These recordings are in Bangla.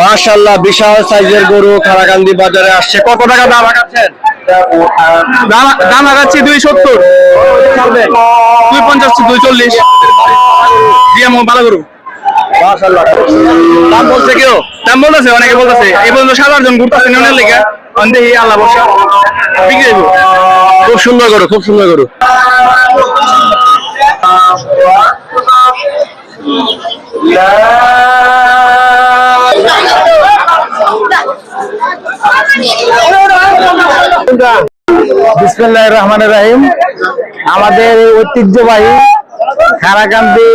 মাশাআল্লাহ বিশাল সাইজের গরু খারাকান্দি বাজারে আসছে। কত টাকা দাম রাখাচ্ছেন? দাম লাগাচ্ছি 270, 250, 240 দিয়ে ভালো গরু। মাশাআল্লাহ দাম বলছে কেউ? দাম বলতেছে, অনেকে বলতেছে। এই পর্যন্ত 7-8 জন ঘুরতেছে নিউনের লেগে। দেখি আল্লাহ বর্ষা বিক্রি হইব। খুব সুন্দর গরু, খুব সুন্দর গরু। বিসমিল্লাহির রহমানির রহিম। আমাদের ঐতিহ্যবাহী খারাকান্দি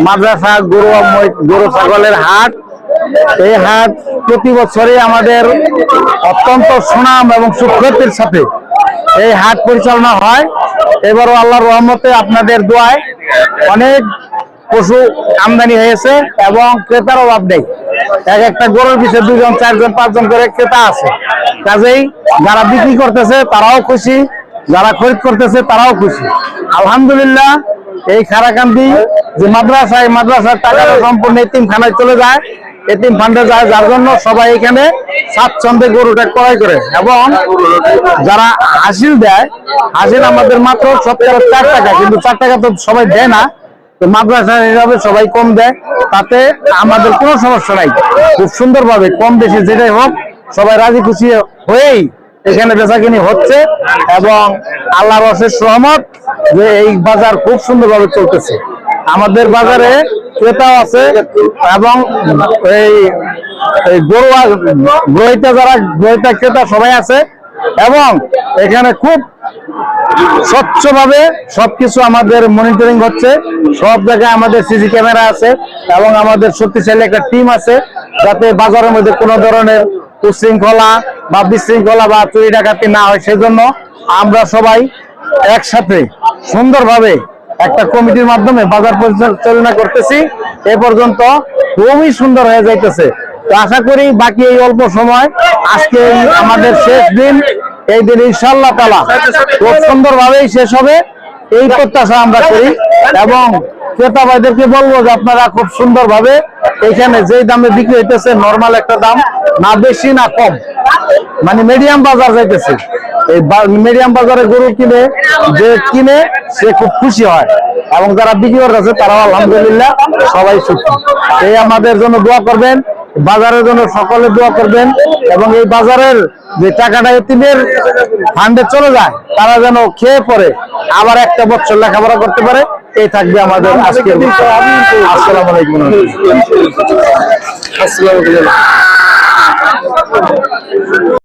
মাদ্রাসা গরু ছাগলের হাট। এই হাট প্রতি বছরই আমাদের অত্যন্ত সুনাম এবং সুখ্যাতির সাথে এই হাট পরিচালনা হয়। এবারও আল্লাহর রহমতে আপনাদের দোয়ায় অনেক পশু আমদানি হয়েছে এবং ক্রেতার অভাব নেই। এক একটা গরুর পিছনে 2 জন 4 জন 5 জন করে ক্রেতা আছে। কাজেই যারা বিক্রি করতেছে তারাও খুশি, যারা খরিদ করতেছে তারাও খুশি। আলহামদুলিল্লাহ এই খারাকান্দি যে মাদ্রাসা, এই মাদ্রাসার টাকাটা সম্পূর্ণ এতিমখানায় চলে যায়, এতিম ফান্ডে যায়, যার জন্য সবাই এখানে স্বাচ্ছন্দ্যে গরুটা ক্রয় করে। এবং যারা হাসিল দেয়, হাসিল আমাদের মাত্র 4 টাকা, কিন্তু 4 টাকা তো সবাই দেয় না, তো মাদ্রাসার হিসাবে সবাই কম দেয়, তাতে আমাদের কোনো সমস্যা নাই। খুব সুন্দরভাবে কম বেশি যেটাই হোক সবাই রাজি খুশি হয়েই এখানে বেচাকিনি হচ্ছে এবং আল্লাহর অশেষ রহমত যে এই বাজার খুব সুন্দরভাবে চলতেছে। আমাদের বাজারে ক্রেতাও আছে এবং এই গ্রহিতা যারা গ্রহিতা ক্রেতা সবাই আছে এবং এখানে খুব স্বচ্ছভাবে সবকিছু আমাদের মনিটরিং হচ্ছে। সব জায়গায় আমাদের সিসি ক্যামেরা আছে এবং আমাদের শক্তিশালী একটা টিম আছে, যাতে বাজারের মধ্যে কোনো ধরনের উশৃঙ্খলা বা বিশৃঙ্খলা বা চুরি ডাকাতি না হয়। সেজন্য আমরা সবাই একসাথে সুন্দরভাবে একটা কমিটির মাধ্যমে বাজার পরিচালনা করতেছি। এ পর্যন্ত খুবই সুন্দর হয়ে যাইতেছে। তো আশা করি বাকি এই অল্প সময়, আজকে আমাদের শেষ দিন, এই দিন ইনশাআল্লাহ তাআলা খুব সুন্দরভাবেই শেষ হবে এই প্রত্যাশা আমরা করি। এবং ক্রেতা ভাইদেরকে বলবো যে আপনারা খুব সুন্দরভাবে এখানে যেই দামে বিক্রি হইতেছে, নর্মাল একটা দাম, না বেশি না কম, মানে মিডিয়াম বাজার যাইতেছে। এই মিডিয়াম বাজারে গরু কিনে সে খুব খুশি হয় এবং যারা বিক্রি করতেছে তারাও আলহামদুলিল্লাহ সবাই সুখী। এই আমাদের জন্য দোয়া করবেন, বাজারের জন্য সকলে দোয়া করবেন এবং এই বাজারের যে টাকাটা এতিমের ফান্ডে চলে যায়, তারা যেন খেয়ে পরে আবার একটা বছর লেখাপড়া করতে পারে। এই থাকবে আমাদের আজকের। আসসালামু আলাইকুম।